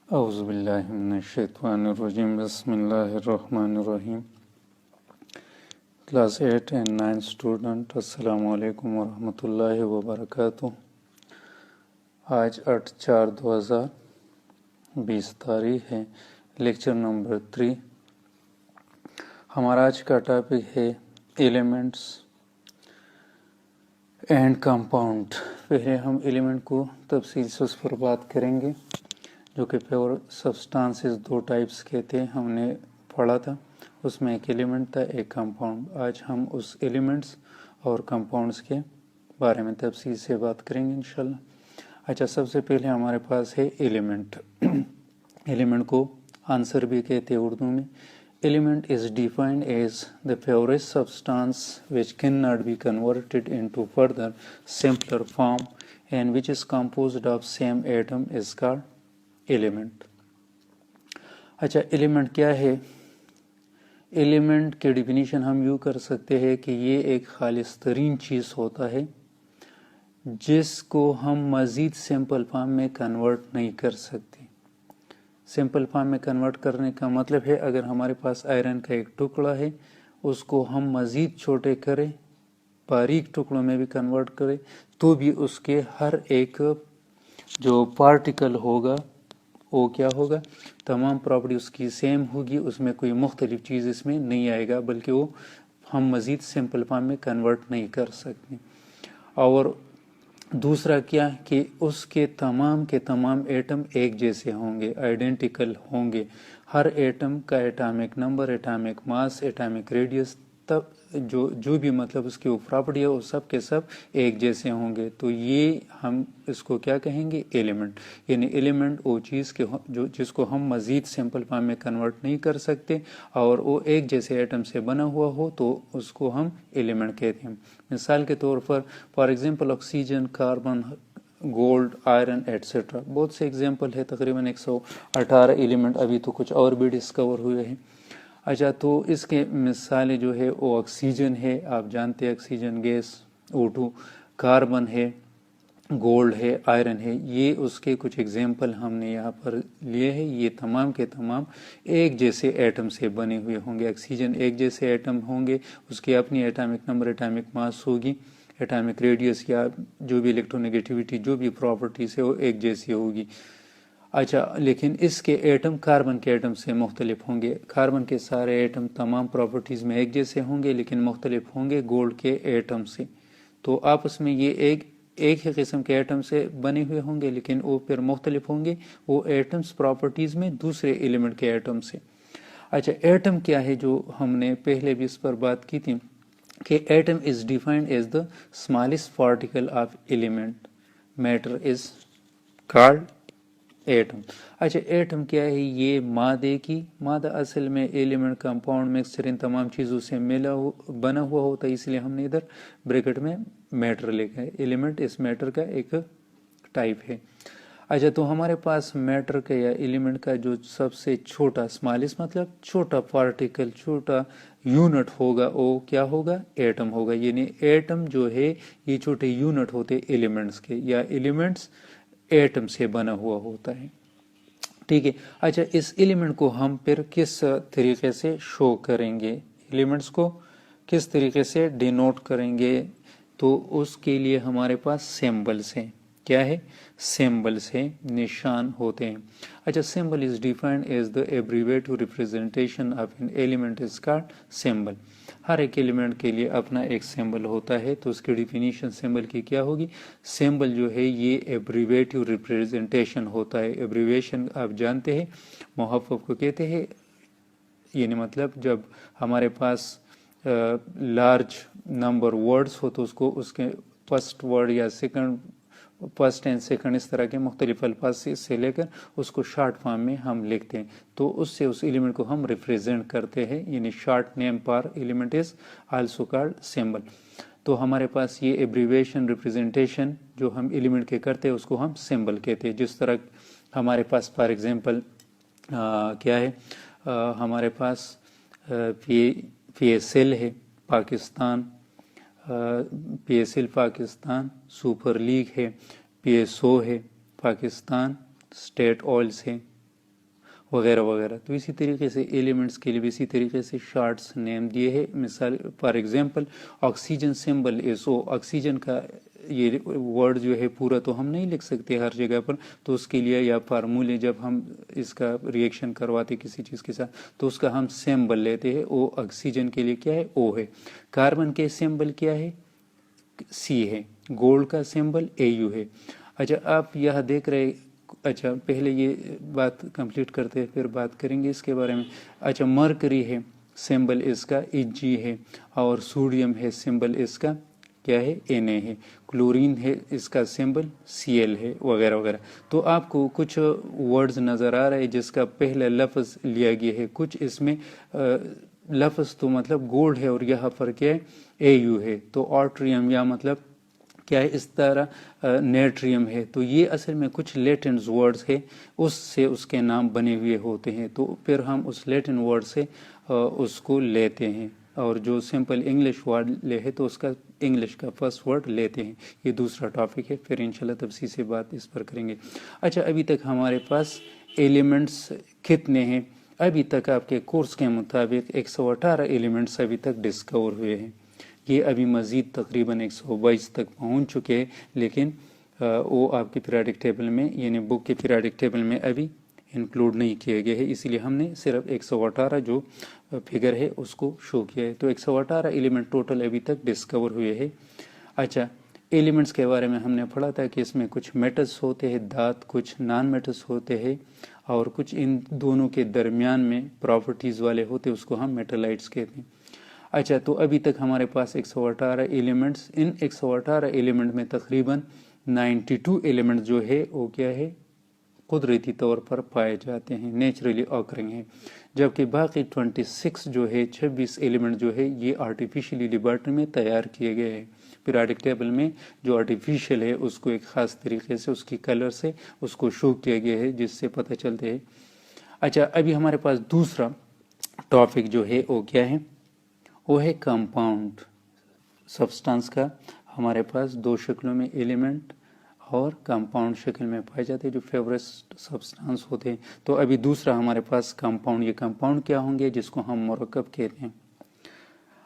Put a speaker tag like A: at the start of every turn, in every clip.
A: اعوذ باللہ من الشیطان الرجیم بسم اللہ الرحمن الرحیم کلاس 8 اینڈ 9 اسٹوڈنٹ السلام علیکم ورحمۃ اللہ وبرکاتہ۔ آج 8/4/2020 تاریخ ہے، لیکچر نمبر 3۔ ہمارا آج کا ٹاپک ہے ایلیمنٹس اینڈ کمپاؤنڈ۔ پہلے ہم ایلیمنٹ کو تفصیل سے اس پر بات کریں گے، جو کہ پیور سبسٹانسز 2 ٹائپس کے تھے، ہم نے پڑھا تھا۔ اس میں ایک ایلیمنٹ تھا، ایک کمپاؤنڈ۔ آج ہم اس ایلیمنٹس اور کمپاؤنڈس کے بارے میں تفصیل سے بات کریں گے انشاءاللہ۔ اچھا، سب سے پہلے ہمارے پاس ہے ایلیمنٹ۔ ایلیمنٹ کو آنسر بھی کہتے ہیں اردو میں۔ Element is defined as the purest substance which cannot be converted into further simpler form and which is composed of same atom is called element۔ اچھا، ایلیمنٹ کیا ہے؟ ایلیمنٹ کی ڈیفینیشن ہم یوں کر سکتے ہیں کہ یہ ایک خالص ترین چیز ہوتا ہے جس کو ہم مزید سمپل فارم میں کنورٹ نہیں کر سکتے۔ سمپل فارم میں کنورٹ کرنے کا مطلب ہے، اگر ہمارے پاس آئرن کا ایک ٹکڑا ہے، اس کو ہم مزید چھوٹے کریں، باریک ٹکڑوں میں بھی کنورٹ کریں، تو بھی اس کے ہر ایک جو پارٹیکل ہوگا وہ کیا ہوگا، تمام پراپرٹی اس کی سیم ہوگی، اس میں کوئی مختلف چیز اس میں نہیں آئے گا، بلکہ وہ ہم مزید سمپل فارم میں کنورٹ نہیں کر سکتے۔ اور دوسرا کیا کہ اس کے تمام ایٹم ایک جیسے ہوں گے، آئیڈینٹیکل ہوں گے۔ ہر ایٹم کا ایٹامک نمبر، ایٹامک ماس، ایٹامک ریڈیس، تب جو بھی مطلب اس کی وہ پراپرٹی ہے، وہ سب کے سب ایک جیسے ہوں گے۔ تو یہ ہم اس کو کیا کہیں گے؟ ایلیمنٹ۔ یعنی ایلیمنٹ وہ چیز جس کو ہم مزید سمپل فارم میں کنورٹ نہیں کر سکتے، اور وہ ایک جیسے ایٹم سے بنا ہوا ہو تو اس کو ہم ایلیمنٹ کہتے ہیں۔ مثال کے طور پر for example oxygen, carbon, gold, iron etcetera, بہت سے ایگزامپل ہے، تقریباً 118 ایلیمنٹ، ابھی تو کچھ اور بھی ڈسکور ہوئے ہیں۔ اچھا، تو اس کے مثالیں جو ہے وہ آکسیجن ہے، آپ جانتے ہیں آکسیجن گیس، O2، کاربن ہے، گولڈ ہے، آئرن ہے، یہ اس کے کچھ ایگزامپل ہم نے یہاں پر لیے ہیں۔ یہ تمام کے تمام ایک جیسے ایٹم سے بنے ہوئے ہوں گے۔ آکسیجن ایک جیسے ایٹم ہوں گے، اس کی اپنی ایٹامک نمبر، ایٹامک ماس ہوگی، ایٹامک ریڈیس یا جو بھی الیکٹرونیگیٹیوٹی، جو بھی پراپرٹیز ہے وہ ایک جیسی ہوگی۔ اچھا، لیکن اس کے ایٹم کاربن کے ایٹم سے مختلف ہوں گے۔ کاربن کے سارے ایٹم تمام پراپرٹیز میں ایک جیسے ہوں گے، لیکن مختلف ہوں گے گولڈ کے ایٹم سے۔ تو آپس میں یہ ایک ہی قسم کے ایٹم سے بنے ہوئے ہوں گے، لیکن وہ پھر مختلف ہوں گے وہ ایٹمز پراپرٹیز میں دوسرے ایلیمنٹ کے ایٹم سے۔ اچھا، ایٹم کیا ہے؟ جو ہم نے پہلے بھی اس پر بات کی تھی کہ atom is defined as the smallest particle of element, matter is called atom. اچھا، ایٹم کیا ہے؟ یہ مادہ اصل میں ایلیمنٹ، کمپاؤنڈ، مکسچر، ان تمام چیزوں سے بنا ہوا ہوتا ہے، اس لیے ہم نے ادھر بریکٹ میں میٹر لکھا ہے۔ ایلیمنٹ اس میٹر کا ایک ٹائپ ہے۔ اچھا، تو ہمارے پاس میٹر کا یا ایلیمنٹ کا جو سب سے چھوٹا، اسمالسٹ مطلب چھوٹا پارٹیکل، چھوٹا یونٹ ہوگا، وہ کیا ہوگا؟ ایٹم ہوگا۔ یعنی ایٹم جو ہے یہ چھوٹے یونٹ ہوتے ایلیمنٹس کے، یا ایلیمنٹس ایٹم سے بنا ہوا ہوتا ہے، ٹھیک ہے۔ اچھا، اس ایلیمنٹ کو ہم پھر کس طریقے سے شو کریں گے، ایلیمنٹس کو کس طریقے سے ڈینوٹ کریں گے؟ تو اس کے لیے ہمارے پاس سمبلس ہیں۔ کیا ہے؟ سمبلس ہیں، نشان ہوتے ہیں۔ اچھا، symbol is defined as the abbreviative representation of an element is called symbol. ہر ایک ایلیمنٹ کے لیے اپنا ایک سمبل ہوتا ہے، تو اس کی ڈیفینیشن سمبل کی کیا ہوگی؟ سمبل جو ہے یہ ایبریویٹو ریپرزنٹیشن ہوتا ہے۔ ایبریویشن آپ جانتے ہیں، محفف کو کہتے ہیں، یعنی مطلب جب ہمارے پاس لارج نمبر ورڈز ہو تو اس کے فرسٹ ورڈ یا فرسٹ اینڈ سیکنڈ اس طرح کے مختلف الفاظ سے لے کر اس کو شارٹ فارم میں ہم لکھتے ہیں، تو اس سے اس ایلیمنٹ کو ہم ریپرزینٹ کرتے ہیں، یعنی short name per element is also called symbol. تو ہمارے پاس یہ ایبریویشن ریپرزنٹیشن جو ہم ایلیمنٹ کے کرتے ہیں اس کو ہم سمبل کہتے ہیں۔ جس طرح ہمارے پاس فار ایگزامپل کیا ہے، ہمارے پاس پی ایس ایل ہے Pakistan, P S L Pakistan, super league ہے، پی ایس او ہے پاکستان، اسٹیٹ آئلس ہے، وغیرہ وغیرہ. تو اسی طریقے سے ایلیمنٹس کے لیے بھی اسی طریقے سے شارٹس نیم دیے ہیں. مثال for example oxygen symbol is O. Oxygen کا یہ ورڈ جو ہے پورا تو ہم نہیں لکھ سکتے ہر جگہ پر, تو اس کے لیے یا فارمولے جب ہم اس کا ریئیکشن کرواتے کسی چیز کے ساتھ تو اس کا ہم سمبل لیتے ہیں. او آکسیجن کے لیے کیا ہے؟ او ہے. کاربن کے سمبل کیا ہے؟ سی ہے. گولڈ کا سمبل اے یو ہے. اچھا آپ یہاں دیکھ رہے, اچھا پہلے یہ بات کمپلیٹ کرتے ہیں پھر بات کریں گے اس کے بارے میں. اچھا مرکری ہے سمبل اس کا ایچ جی ہے, اور سوڈیم ہے سمبل اس کا کیا ہے؟ این اے ہے. کلورین ہے اس کا سمبل سی ایل ہے, وغیرہ وغیرہ. تو آپ کو کچھ ورڈز نظر آ رہے ہیں جس کا پہلا لفظ لیا گیا ہے. کچھ اس میں لفظ تو مطلب گولڈ ہے اور یہاں پر کیا ہے؟ اے یو ہے. تو آرٹریم یا مطلب کیا ہے اس طرح نیٹریم ہے. تو یہ اصل میں کچھ لیٹن ورڈز ہے, اس سے اس کے نام بنے ہوئے ہوتے ہیں. تو پھر ہم اس لیٹن ورڈ سے اس کو لیتے ہیں, اور جو سمپل انگلش ورڈ لے ہے تو اس کا انگلش کا فرسٹ ورڈ لیتے ہیں. یہ دوسرا ٹاپک ہے, پھر انشاءاللہ تفصیل سے بات اس پر کریں گے. اچھا ابھی تک ہمارے پاس ایلیمنٹس کتنے ہیں؟ ابھی تک آپ کے کورس کے مطابق 118 ایلیمنٹس ابھی تک ڈسکور ہوئے ہیں. یہ ابھی مزید تقریباً 122 تک پہنچ چکے ہیں, لیکن وہ آپ کی پیریڈک ٹیبل میں یعنی بک کے پیریڈک ٹیبل میں ابھی انکلوڈ نہیں کیے گئے ہیں, اسی لیے ہم نے صرف 118 جو فگر ہے اس کو شو کیا ہے. تو 118 ایلیمنٹ ٹوٹل ابھی تک ڈسکور ہوئے ہیں. اچھا ایلیمنٹس کے بارے میں ہم نے پڑھا تھا کہ اس میں کچھ میٹلز ہوتے ہیں دھات, کچھ نان میٹلز ہوتے ہیں, اور کچھ ان دونوں کے درمیان میں پراپرٹیز والے ہوتے, اس کو ہم میٹلائٹس کہتے ہیں. اچھا تو ابھی تک ہمارے پاس 118 ایلیمنٹس, ان 118 ایلیمنٹ میں تقریباً 92 ایلیمنٹ جو ہے وہ کیا ہے؟ قدرتی طور پر پائے جاتے ہیں, نیچرلی آکرنگ ہیں. جبکہ باقی 26 جو ہے 26 ایلیمنٹ جو ہے یہ آرٹیفیشلی لیبارٹری میں تیار کیے گئے ہیں. پیریڈک ٹیبل میں جو آرٹیفیشل ہے اس کو ایک خاص طریقے سے اس کی کلر سے اس کو شو کیا گیا ہے, جس سے پتہ چلتے ہے. اچھا ابھی ہمارے پاس دوسرا ٹاپک جو ہے وہ کیا ہے؟ وہ ہے کمپاؤنڈ. سبسٹانس کا ہمارے پاس دو شکلوں میں ایلیمنٹ اور کمپاؤنڈ شکل میں پائے جاتے ہیں جو فیورس سبسٹانس ہوتے ہیں. تو ابھی دوسرا ہمارے پاس کمپاؤنڈ. یہ کمپاؤنڈ کیا ہوں گے؟ جس کو ہم مرکب کہتے ہیں.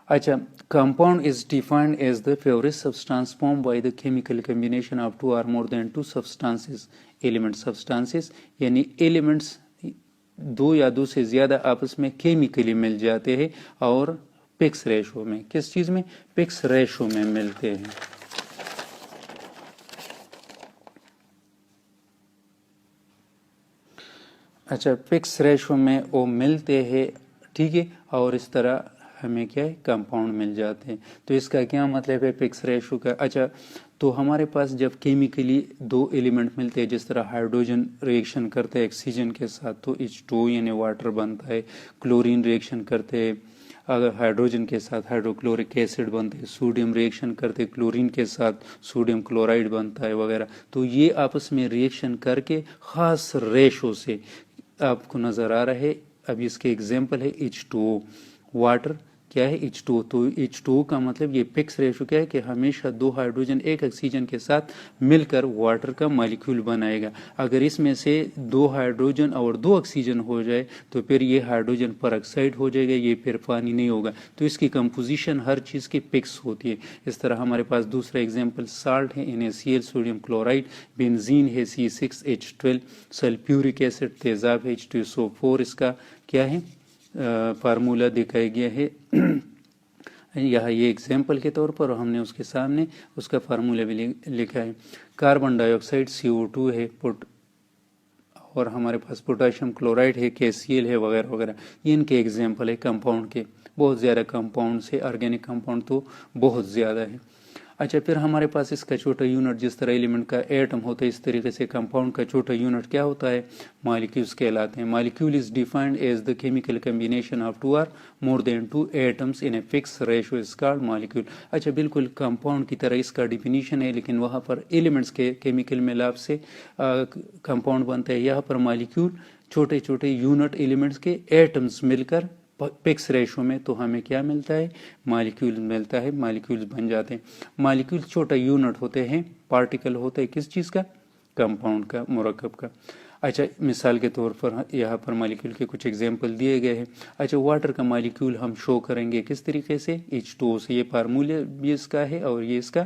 A: اچھا compound is defined as the pure substance form by the chemical combination of two or more than two substances. Element substances یعنی ایلیمنٹس دو یا دو سے زیادہ آپس میں کیمیکلی مل جاتے ہیں اور پکس ریشو میں. کس چیز میں؟ پکس ریشو میں ملتے ہیں. اچھا پکس ریشو میں وہ ملتے ہیں, ٹھیک ہے, اور اس طرح ہمیں کیا ہے؟ کمپاؤنڈ مل جاتے ہیں. تو اس کا کیا مطلب ہے پکس ریشو کا؟ اچھا تو ہمارے پاس جب کیمیکلی دو ایلیمنٹ ملتے ہیں, جس طرح ہائیڈروجن ریئیکشن کرتے ہیں آکسیجن کے ساتھ تو H2 یعنی واٹر بنتا ہے. کلورین ریئیکشن کرتے ہیں اگر ہائیڈروجن کے ساتھ ہائیڈروکلورک ایسڈ بنتے ہیں. سوڈیم ریئیکشن کرتے کلورین کے ساتھ سوڈیم کلورائڈ بنتا ہے وغیرہ. تو یہ آپس میں ریئیکشن کر کے خاص ریشو سے آپ کو نظر آ رہا ہے. ابھی اس کے ایگزامپل ہے H2O, واٹر کیا ہے؟ H2O. تو H2O کا مطلب یہ پکس ریشو کیا ہے کہ ہمیشہ دو ہائیڈروجن ایک آکسیجن کے ساتھ مل کر واٹر کا مالیکیول بنائے گا. اگر اس میں سے دو ہائیڈروجن اور دو آکسیجن ہو جائے تو پھر یہ ہائیڈروجن پر آکسائڈ ہو جائے گا, یہ پھر پانی نہیں ہوگا. تو اس کی کمپوزیشن ہر چیز کی پکس ہوتی ہے. اس طرح ہمارے پاس دوسرا ایگزامپل سالٹ ہے NaCl, سوڈیم کلورائڈ, بنزین ہے C6H12, سلفیورک ایسڈ تیزاب ہے H2SO4. اس کا کیا ہے فارمولہ دکھایا گیا ہے یہاں یہ ایگزامپل کے طور پر, اور ہم نے اس کے سامنے اس کا فارمولہ بھی لکھا ہے. کاربن ڈائی آکسائڈ CO2 ہے, اور ہمارے پاس پوٹاشیم کلورائڈ ہے KCl ہے, وغیرہ وغیرہ. یہ ان کے ایگزامپل ہے کمپاؤنڈ کے. بہت زیادہ کمپاؤنڈ سے, آرگینک کمپاؤنڈ تو بہت زیادہ ہے. اچھا پھر ہمارے پاس اس کا چھوٹا یونٹ, جس طرح ایلیمنٹ کا ایٹم ہوتا ہے اس طریقے سے کمپاؤنڈ کا چھوٹا یونٹ کیا ہوتا ہے؟ مالیکیولز کہلاتے ہیں. Molecule is defined as the chemical combination of two or more than two atoms in a fix ratio is called molecule. اچھا بالکل کمپاؤنڈ کی طرح اس کا ڈیفینیشن ہے, لیکن وہاں پر ایلیمنٹس کے کیمیکل ملاپ سے کمپاؤنڈ بنتا ہے. یہاں پر مالیکیول چھوٹے چھوٹے یونٹ ایلیمنٹس کے ایٹمس مل کر پکس ریشو میں, تو ہمیں کیا ملتا ہے؟ مالیکیول ملتا ہے. مالیکیول بن جاتے ہیں. مالیکیول چھوٹا یونٹ ہوتے ہیں, پارٹیکل ہوتا ہے کس چیز کا؟ کمپاؤنڈ کا, مرکب کا. اچھا مثال کے طور پر یہاں پر مالیکیول کے کچھ ایگزامپل دیے گئے ہیں. اچھا واٹر کا مالیکیول ہم شو کریں گے کس طریقے سے؟ H2O سے. یہ فارمولہ بھی اس کا ہے اور یہ اس کا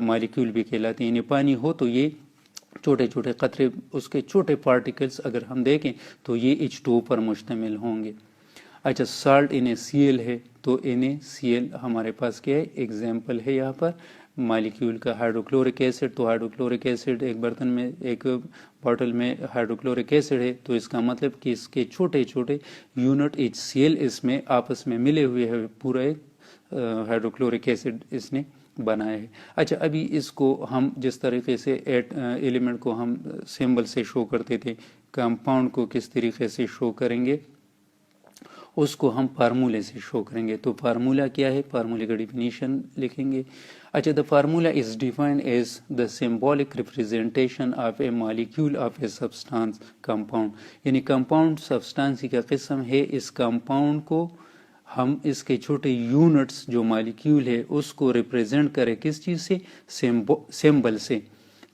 A: مالیکیول بھی کہلاتے ہیں. یعنی پانی ہو تو یہ چھوٹے چھوٹے قطرے، اس کے چھوٹے پارٹیکلز اگر ہم دیکھیں تو یہ H2O پر مشتمل ہوں گے. اچھا سالٹ NaCl ہے تو NaCl ہمارے پاس کیا ہے؟ ایگزامپل ہے یہاں پر مالیکیول کا. ہائیڈروکلورک ایسڈ، تو ہائیڈروکلورک ایسڈ ایک برتن میں، ایک باٹل میں ہائیڈروکلورک ایسڈ ہے تو اس کا مطلب کہ اس کے چھوٹے چھوٹے یونٹ HCl اس میں آپس میں ملے ہوئے ہیں، پورا ایک ہائیڈروکلورک ایسڈ اس نے بنایا ہے. اچھا ابھی اس کو ہم جس طریقے سے ایلیمنٹ کو ہم سمبل سے شو کرتے تھے، کمپاؤنڈ کو کس طریقے سے شو کریں گے؟ اس کو ہم فارمولے سے شو کریں گے. تو فارمولا کیا ہے؟ فارمولے کا ڈیفینیشن لکھیں گے. اچھا the formula is defined as the symbolic representation of a molecule of a substance compound. یعنی کمپاؤنڈ سبسٹانس کا قسم ہے. اس کمپاؤنڈ کو ہم اس کے چھوٹے یونٹس جو مالیکیول ہے اس کو ریپریزنٹ کریں کس چیز سے؟ سمبل سے.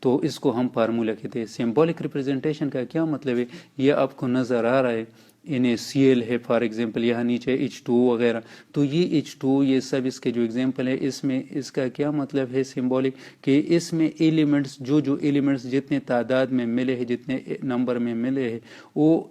A: تو اس کو ہم فارمولا کہتے ہیں. سمبولک ریپریزنٹیشن کا کیا مطلب ہے؟ یہ آپ کو نظر آ رہا ہے NaCl ہے فار ایگزامپل، یہاں نیچے H2O وغیرہ. تو یہ H2O یہ سب اس کے جو ایگزامپل ہے، اس میں اس کا کیا مطلب ہے سمبولک؟ کہ اس میں ایلیمنٹس جو ایلیمنٹس جتنے تعداد میں ملے ہیں، جتنے نمبر میں ملے ہیں، وہ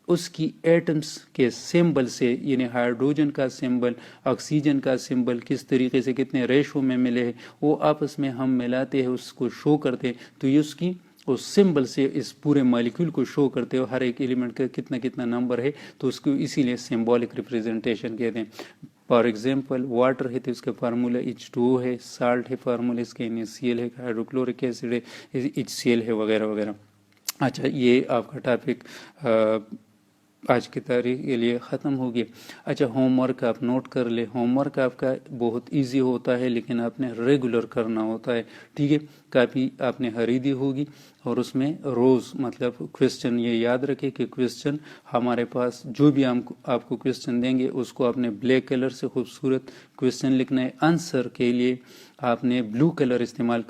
A: اس کی ایٹمز کے سمبل سے، یعنی ہائیڈروجن کا سمبل، آکسیجن کا سمبل کس طریقے سے کتنے ریشو میں ملے ہیں، وہ آپس میں ہم ملاتے ہیں، اس کو شو کرتے ہیں. تو یہ اس کی اس سمبل سے اس پورے مالیکیول کو شو کرتے ہو، ہر ایک ایلیمنٹ کا کتنا کتنا نمبر ہے، تو اس کو اسی لیے سمبولک ریپریزنٹیشن کہتے ہیں. فار ایگزامپل واٹر ہے تو اس کا فارمولہ H2O ہے، سالٹ ہے فارمولہ اس کے NaCl ہے، ہائیڈروکلورک ایسڈ ہے HCl ہے وغیرہ وغیرہ. اچھا یہ آپ کا ٹاپک آج کی تاریخ کے لیے ختم ہو گیا. اچھا ہوم ورک آپ نوٹ کر لیں. ہوم ورک آپ کا بہت ایزی ہوتا ہے لیکن آپ نے ریگولر کرنا ہوتا ہے. ٹھیک ہے، کافی آپ نے خریدی ہوگی اور اس میں روز مطلب کویسچن یہ یاد رکھے کہ کویسچن ہمارے پاس جو بھی آپ کو کویسچن دیں گے اس کو آپ نے بلیک کلر سے خوبصورت کویسچن لکھنا ہے. آنسر کے لیے آپ نے بلو کلر استعمال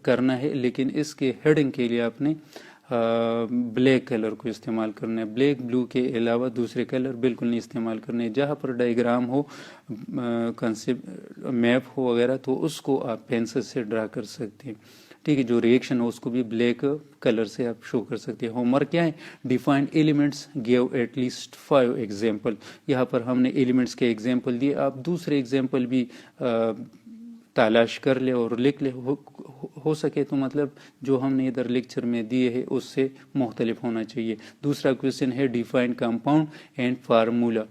A: کرنا ہے لیکن اس کے ہیڈنگ کے لیے آپ نے بلیک کلر کو استعمال کرنا ہے. بلیک بلو کے علاوہ دوسرے کلر بالکل نہیں استعمال کرنے. جہاں پر ڈائیگرام ہو، کنسیپٹ میپ ہو وغیرہ تو اس کو آپ پینسل سے ڈرا کر سکتے ہیں. ٹھیک ہے، جو ریئیکشن ہو اس کو بھی بلیک کلر سے آپ شو کر سکتے ہیں. ہوم ورک کیا ہے؟ Defined elements, give at least 5 example. یہاں پر ہم نے ایلیمنٹس کے ایگزامپل دیے، آپ دوسرے ایگزامپل بھی تلاش کر لے اور لکھ لے. ہو سکے تو مطلب جو ہم نے ادھر لیکچر میں دیے ہیں اس سے مختلف ہونا چاہیے. دوسرا کویسچن ہے define compound and formula.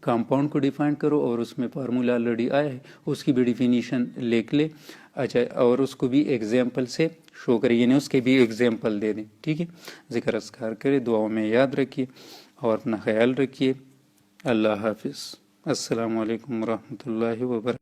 A: Compound کو ڈیفائن کرو اور اس میں فارمولا آلریڈی آیا ہے، اس کی بھی ڈیفینیشن لکھ لے. اچھا اور اس کو بھی ایگزامپل سے شو کرے، یعنی اس کے بھی ایگزامپل دے دیں. ٹھیک ہے، ذکر اذکار کرے، دعاؤں میں یاد رکھیے اور اپنا خیال رکھیے. اللہ حافظ. السلام علیکم ورحمۃ اللہ وبرکاتہ.